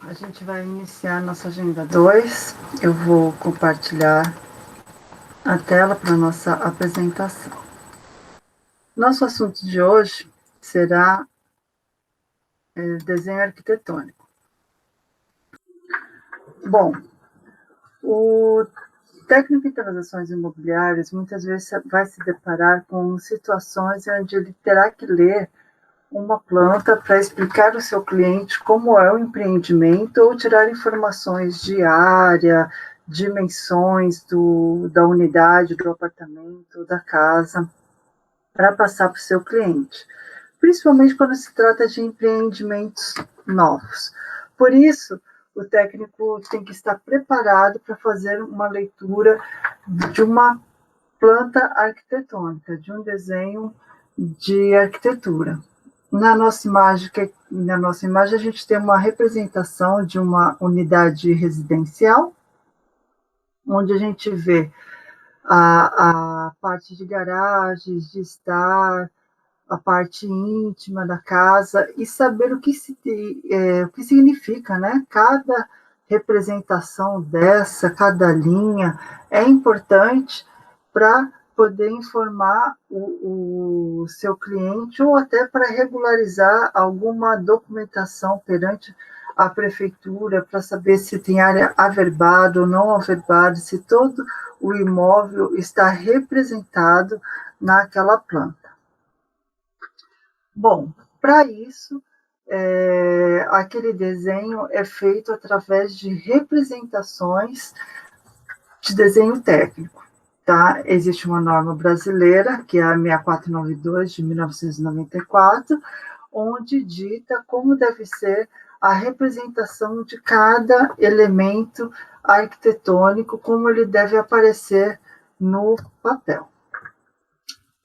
A gente vai iniciar nossa agenda 2. Eu vou compartilhar a tela para nossa apresentação. Nosso assunto de hoje será desenho arquitetônico. Bom, o técnico em transações imobiliárias muitas vezes vai se deparar com situações onde ele terá que ler uma planta para explicar ao seu cliente como é o empreendimento ou tirar informações de área, dimensões da unidade, do apartamento, da casa, para passar para o seu cliente, principalmente quando se trata de empreendimentos novos. Por isso, o técnico tem que estar preparado para fazer uma leitura de uma planta arquitetônica, de um desenho de arquitetura. Na nossa imagem, a gente tem uma representação de uma unidade residencial, onde a gente vê a parte de garagens, de estar, a parte íntima da casa, e saber o que significa, né? Cada representação dessa, cada linha, é importante para poder informar o seu cliente ou até para regularizar alguma documentação perante a prefeitura, para saber se tem área averbada ou não averbada, se todo o imóvel está representado naquela planta. Bom, para isso, aquele desenho é feito através de representações de desenho técnico. Tá? Existe uma norma brasileira, que é a 6492, de 1994, onde dita como deve ser a representação de cada elemento arquitetônico, como ele deve aparecer no papel.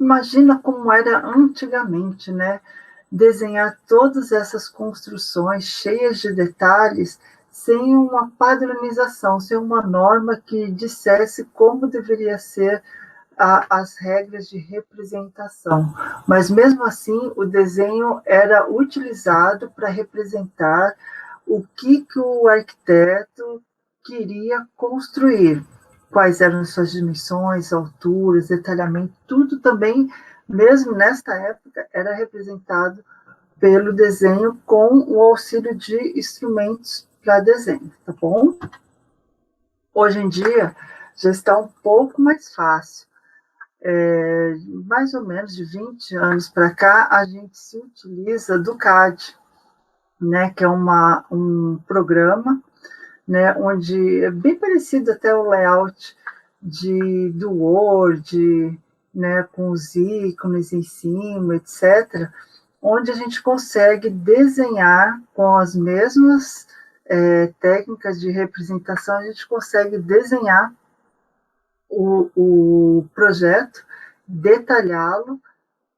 Imagina como era antigamente, né? Desenhar todas essas construções cheias de detalhes sem uma padronização, sem uma norma que dissesse como deveria ser as regras de representação. Mas, mesmo assim, o desenho era utilizado para representar o que o arquiteto queria construir, quais eram suas dimensões, alturas, detalhamento, tudo também, mesmo nesta época, era representado pelo desenho com o auxílio de instrumentos para desenho, tá bom? Hoje em dia já está um pouco mais fácil. Mais ou menos de 20 anos para cá, a gente se utiliza do CAD, né, que é um programa, né, onde é bem parecido até o layout do Word, né, com os ícones em cima, etc., onde a gente consegue desenhar com as mesmas técnicas de representação, a gente consegue desenhar o projeto, detalhá-lo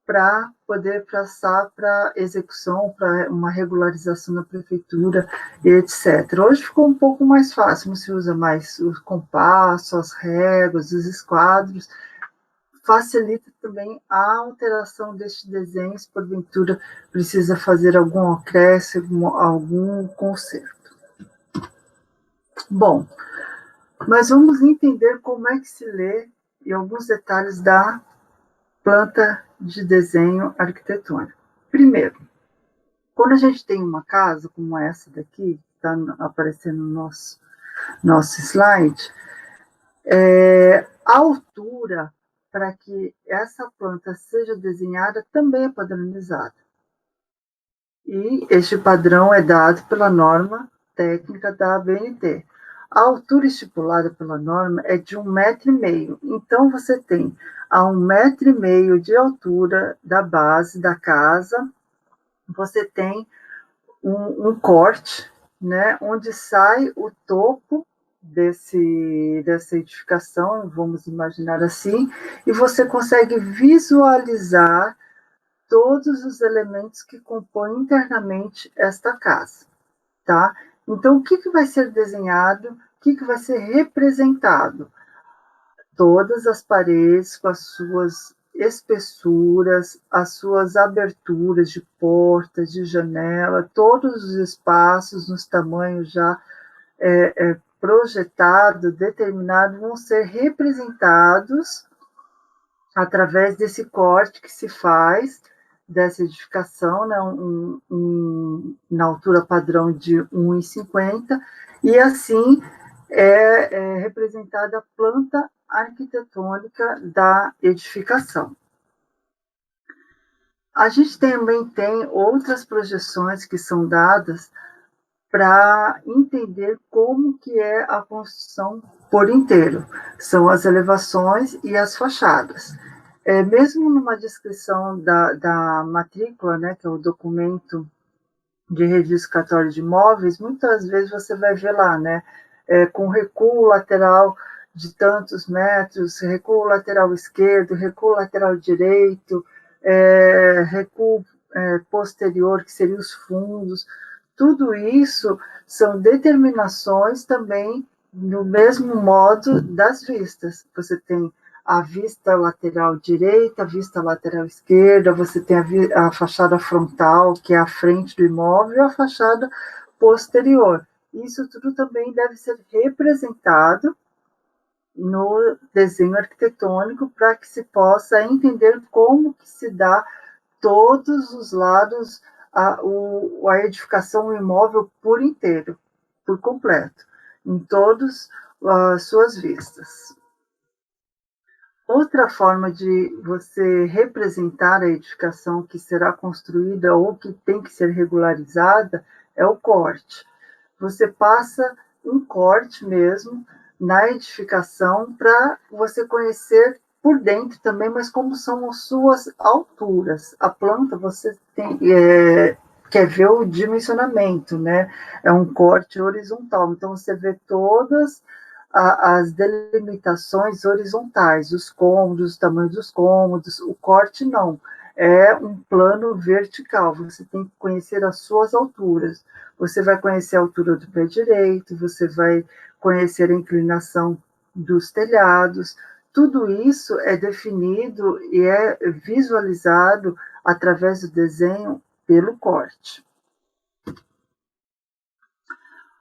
para poder passar para execução, para uma regularização na prefeitura, etc. Hoje ficou um pouco mais fácil, não se usa mais o compasso, as réguas, os esquadros, facilita também a alteração destes desenhos, porventura precisa fazer algum acréscimo, algum conserto. Bom, mas vamos entender como é que se lê e alguns detalhes da planta de desenho arquitetônico. Primeiro, quando a gente tem uma casa como essa daqui, que está aparecendo no nosso slide, a altura para que essa planta seja desenhada também é padronizada. E este padrão é dado pela norma técnica da ABNT. A altura estipulada pela norma é de 1,5 m. Então, você tem a 1,5 m de altura da base da casa, você tem um corte, né, onde sai o topo dessa edificação, vamos imaginar assim, e você consegue visualizar todos os elementos que compõem internamente esta casa, tá? Então, o que vai ser desenhado, o que vai ser representado? Todas as paredes com as suas espessuras, as suas aberturas de portas, de janela, todos os espaços nos tamanhos já projetado, determinado, vão ser representados através desse corte que se faz dessa edificação, né, na altura padrão de 1,50, e assim é representada a planta arquitetônica da edificação. A gente também tem outras projeções que são dadas para entender como que é a construção por inteiro. São as elevações e as fachadas. Mesmo numa descrição da matrícula, né, que é o documento de registro cartório de imóveis, muitas vezes você vai ver lá, né, com recuo lateral de tantos metros, recuo lateral esquerdo, recuo lateral direito, recuo posterior, que seriam os fundos. Tudo isso são determinações também no mesmo modo das vistas. Você tem a vista lateral direita, a vista lateral esquerda, você tem a fachada frontal, que é a frente do imóvel, e a fachada posterior. Isso tudo também deve ser representado no desenho arquitetônico para que se possa entender como que se dá todos os lados a edificação, o imóvel por inteiro, por completo, em todas as suas vistas. Outra forma de você representar a edificação que será construída ou que tem que ser regularizada é o corte. Você passa um corte mesmo na edificação para você conhecer por dentro também, mas como são as suas alturas. A planta você quer ver o dimensionamento, né? É um corte horizontal, então você vê todas as delimitações horizontais, os cômodos, o tamanho dos cômodos. O corte não, é um plano vertical, você tem que conhecer as suas alturas. Você vai conhecer a altura do pé direito, você vai conhecer a inclinação dos telhados. Tudo isso é definido e é visualizado através do desenho pelo corte.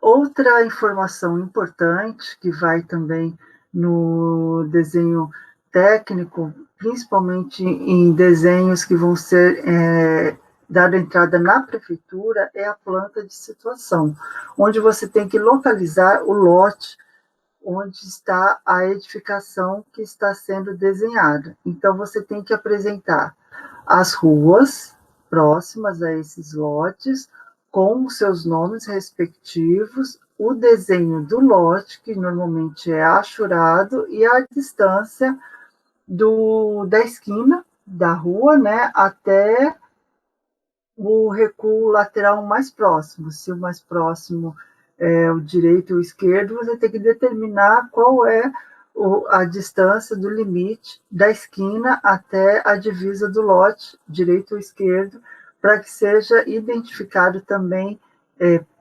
Outra informação importante que vai também no desenho técnico, principalmente em desenhos que vão ser dada entrada na prefeitura, é a planta de situação, onde você tem que localizar o lote onde está a edificação que está sendo desenhada. Então, você tem que apresentar as ruas próximas a esses lotes, com os seus nomes respectivos, o desenho do lote, que normalmente é achurado, e a distância da esquina da rua, né, até o recuo lateral mais próximo. Se o mais próximo é o direito ou o esquerdo, você tem que determinar qual é a distância do limite da esquina até a divisa do lote, direito ou esquerdo, para que seja identificado também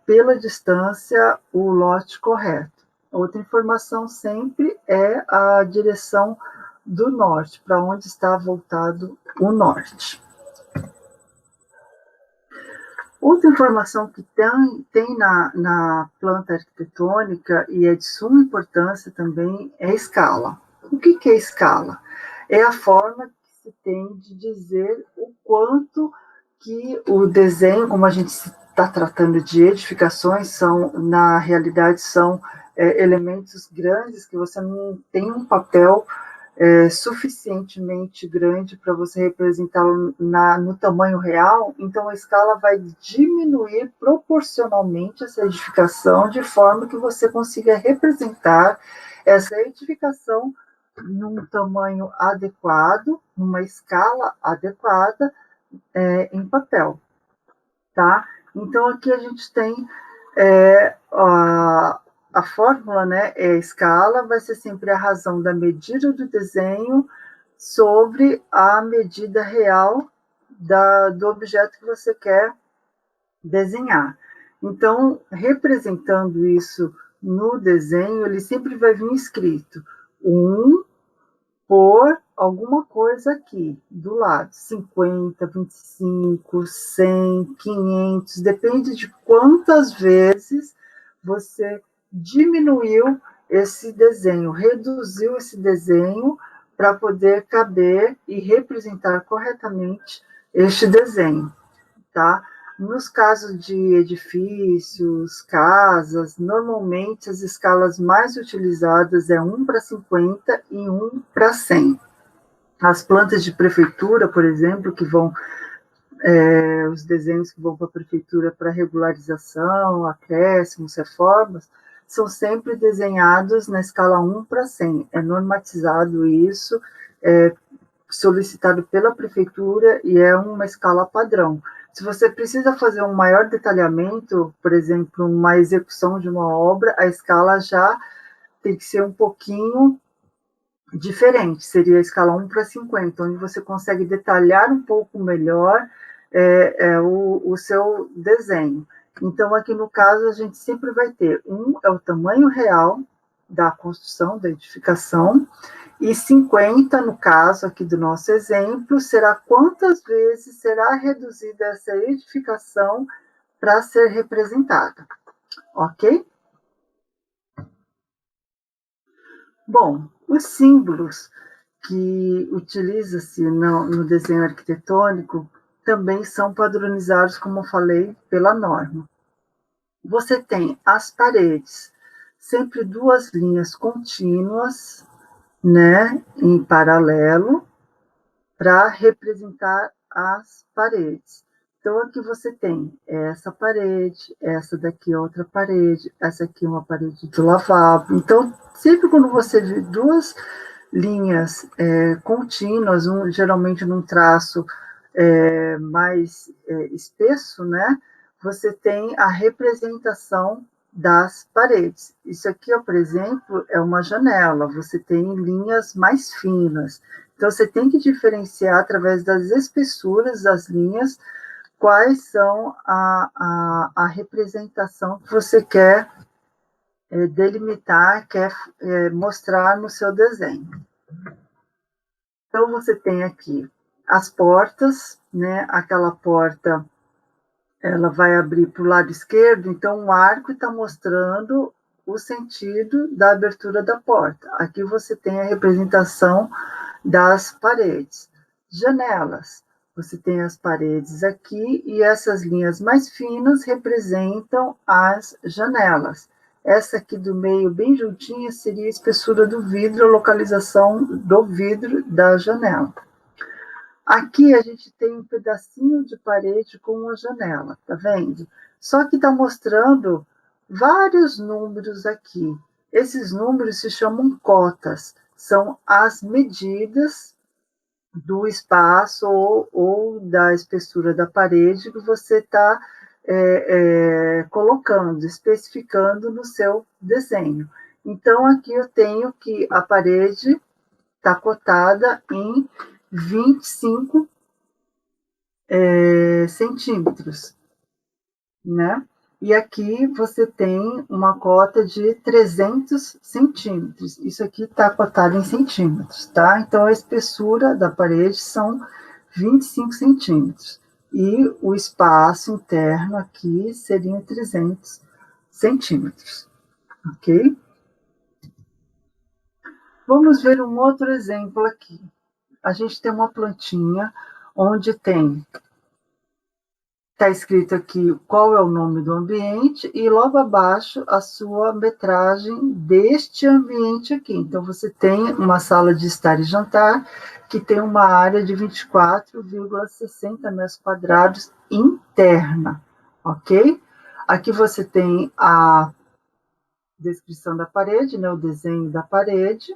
pela distância o lote correto. Outra informação sempre é a direção do norte, para onde está voltado o norte. Outra informação que tem na planta arquitetônica e é de suma importância também é a escala. O que é escala? É a forma que se tem de dizer o quanto que o desenho, como a gente está tratando de edificações, na realidade são elementos grandes que você não tem um papel suficientemente grande para você representá-lo no tamanho real, então a escala vai diminuir proporcionalmente essa edificação de forma que você consiga representar essa edificação num tamanho adequado, numa escala adequada, em papel, tá? Então aqui a gente tem a fórmula, né, é a escala, vai ser sempre a razão da medida do desenho sobre a medida real do objeto que você quer desenhar. Então, representando isso no desenho, ele sempre vai vir escrito 1 por alguma coisa aqui do lado, 50, 25, 100, 500, depende de quantas vezes você diminuiu esse desenho, reduziu esse desenho para poder caber e representar corretamente este desenho, tá? Nos casos de edifícios, casas, normalmente as escalas mais utilizadas é 1:50 e 1:100. As plantas de prefeitura, por exemplo, que vão, os desenhos que vão para a prefeitura para regularização, acréscimos, reformas, são sempre desenhados na escala 1:100. É normatizado isso, é solicitado pela prefeitura e é uma escala padrão. Se você precisa fazer um maior detalhamento, por exemplo, uma execução de uma obra, a escala já tem que ser um pouquinho diferente, seria a escala 1:50, onde você consegue detalhar um pouco melhor o seu desenho. Então, aqui no caso, a gente sempre vai ter é o tamanho real da construção, da edificação, e 50, no caso aqui do nosso exemplo, será quantas vezes será reduzida essa edificação para ser representada, ok? Bom, os símbolos que utiliza-se no desenho arquitetônico também são padronizados, como eu falei, pela norma. Você tem as paredes, sempre duas linhas contínuas, né, em paralelo, para representar as paredes. Então, aqui você tem essa parede, essa daqui é outra parede, essa aqui é uma parede do lavabo. Então, sempre quando você vê duas linhas contínuas, geralmente num traço mais espesso, né? Você tem a representação das paredes. Isso aqui, ó, por exemplo, é uma janela, você tem linhas mais finas. Então, você tem que diferenciar, através das espessuras das linhas, quais são a representação que você quer delimitar, quer mostrar no seu desenho. Então, você tem aqui as portas, né? Aquela porta, ela vai abrir para o lado esquerdo, então o arco está mostrando o sentido da abertura da porta. Aqui você tem a representação das paredes. Janelas, você tem as paredes aqui e essas linhas mais finas representam as janelas. Essa aqui do meio, bem juntinha, seria a espessura do vidro, a localização do vidro da janela. Aqui a gente tem um pedacinho de parede com uma janela, tá vendo? Só que está mostrando vários números aqui. Esses números se chamam cotas, são as medidas do espaço ou da espessura da parede que você está colocando, especificando no seu desenho. Então, aqui eu tenho que a parede está cotada em 25 centímetros, né? E aqui você tem uma cota de 300 centímetros. Isso aqui está cotado em centímetros, tá? Então, a espessura da parede são 25 centímetros. E o espaço interno aqui seriam 300 centímetros, ok? Vamos ver um outro exemplo aqui. A gente tem uma plantinha onde está escrito aqui qual é o nome do ambiente e logo abaixo a sua metragem deste ambiente aqui. Então, você tem uma sala de estar e jantar que tem uma área de 24,60 metros quadrados interna, ok? Aqui você tem a descrição da parede, né, o desenho da parede,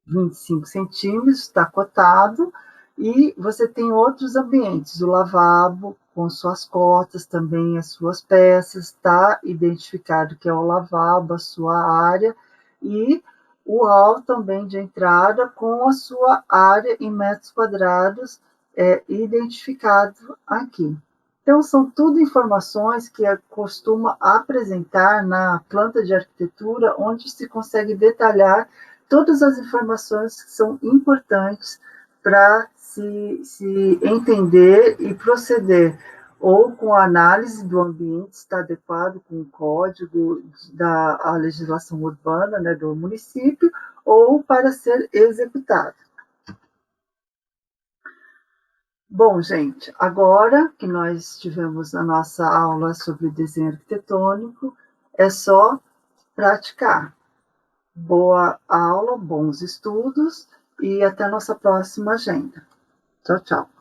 25 centímetros, está cotado, e você tem outros ambientes, o lavabo, com suas cotas, também as suas peças, está identificado que é o lavabo, a sua área, e o hall também de entrada, com a sua área em metros quadrados, identificado aqui. Então, são tudo informações que costuma apresentar na planta de arquitetura, onde se consegue detalhar todas as informações que são importantes para se entender e proceder, ou com a análise do ambiente, se está adequado com o código da legislação urbana, né, do município, ou para ser executado. Bom, gente, agora que nós tivemos a nossa aula sobre desenho arquitetônico, é só praticar. Boa aula, bons estudos e até a nossa próxima agenda. Tchau, tchau.